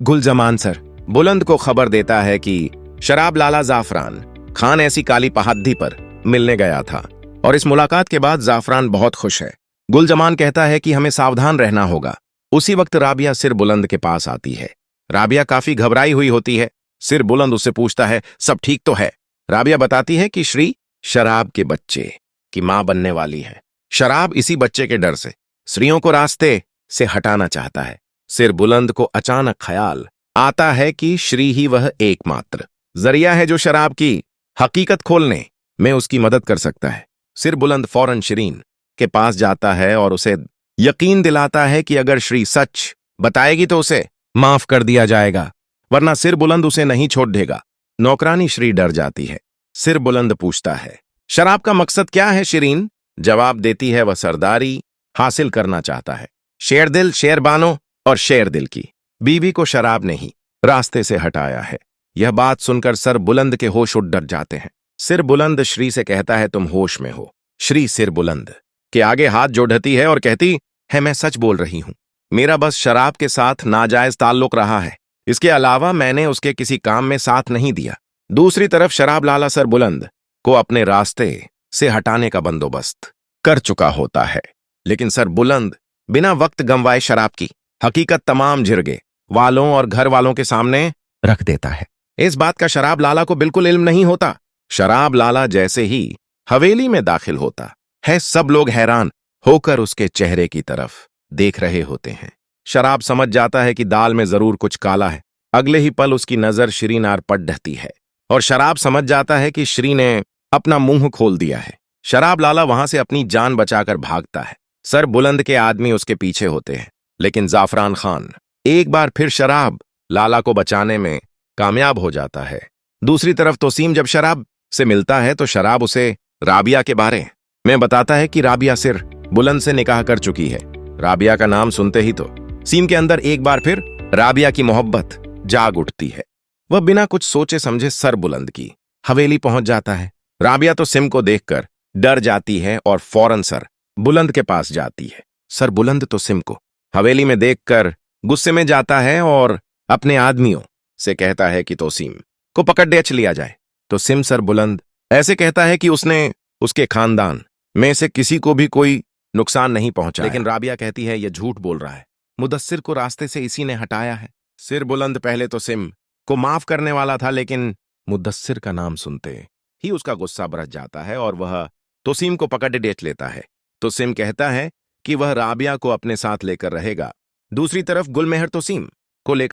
Gulzaman sir बुलंद को खबर देता है कि शराब लाला जाफरान खान ऐसी काली पहाड़ी पर मिलने गया था और इस मुलाकात के बाद जाफरान बहुत खुश है। गुलजमान कहता है कि हमें सावधान रहना होगा। उसी वक्त राबिया सिर बुलंद के पास आती है। राबिया काफी घबराई हुई होती है। सिर बुलंद उससे पूछता है, सब ठीक तो है? राबिया बताती है कि श्री शराब के बच्चे की मां बनने वाली है। शराब इसी बच्चे के डर से स्त्रियों को रास्ते से हटाना चाहता है। सिर बुलंद को अचानक ख्याल आता है कि श्री ही वह एकमात्र जरिया है जो शराब की हकीकत खोलने में उसकी मदद कर सकता है। सिर बुलंद फौरन शिरीन के पास जाता है और उसे यकीन दिलाता है कि अगर श्री सच बताएगी तो उसे माफ कर दिया जाएगा, वरना सिर बुलंद उसे नहीं छोड़ देगा। नौकरानी श्री डर जाती है। सिर बुलंद पूछता है, शराब का मकसद क्या है शिरीन? जवाब देती है, वह सरदारी हासिल करना चाहता है। शेर दिल शेरबानो और शेर दिल की बीवी को शराब ने ही रास्ते से हटाया है। यह बात सुनकर सर बुलंद के होश उड़ डर जाते हैं। सिर बुलंद श्री से कहता है, तुम होश में हो? श्री सिर बुलंद के आगे हाथ जोड़ती है और कहती है, मैं सच बोल रही हूं। मेरा बस शराब के साथ नाजायज ताल्लुक रहा है। इसके अलावा मैंने उसके किसी काम में साथ नहीं दिया। दूसरी तरफ शराब लाला सर बुलंद को अपने रास्ते से हटाने का बंदोबस्त कर चुका होता है, लेकिन सर बुलंद बिना वक्त गंवाए शराब की हकीकत तमाम जिरगे वालों और घर वालों के सामने रख देता है। इस बात का शराब लाला को बिल्कुल इल्म नहीं होता। शराब लाला जैसे ही हवेली में दाखिल होता है, सब लोग हैरान होकर उसके चेहरे की तरफ देख रहे होते हैं। शराब समझ जाता है कि दाल में जरूर कुछ काला है। अगले ही पल उसकी नजर श्री नार पर ढहती है और शराब समझ जाता है कि श्री ने अपना मुंह खोल दिया है। शराब लाला वहां से अपनी जान बचाकर भागता है। सर बुलंद के आदमी उसके पीछे होते हैं, लेकिन जाफरान खान एक बार फिर शराब लाला को बचाने में कामयाब हो जाता है। दूसरी तरफ तोसीम जब शराब से मिलता है तो शराब उसे राबिया के बारे में बताता है कि राबिया सिर बुलंद से निकाह कर चुकी है। राबिया का नाम सुनते ही तो सीम के अंदर एक बार फिर राबिया की मोहब्बत जाग उठती है। वह बिना कुछ सोचे समझे सर बुलंद की हवेली पहुंच जाता है। राबिया तो सिम को देखकर डर जाती है और फौरन सर बुलंद के पास जाती है। सर बुलंद तो सिम को हवेली में देखकर गुस्से में जाता है और अपने आदमियों से कहता है कि तोसीम को पकड़ डेच लिया जाए। तो सिम सर बुलंद ऐसे कहता है कि उसने उसके खानदान में से किसी को भी कोई नुकसान नहीं पहुंचा, लेकिन राबिया कहती है यह झूठ बोल रहा है। मुदस्सिर को रास्ते से इसी ने हटाया है। सिर बुलंद पहले तो सिम को माफ करने वाला था, लेकिन मुदस्सिर का नाम सुनते ही उसका गुस्सा बरस जाता है और वह तोसीम को पकड़ डेच लेता है। तो सिम कहता है कि वह राबिया को अपने साथ लेकर रहेगा। दूसरी तरफ गुलमेहर तोसीम को लेकर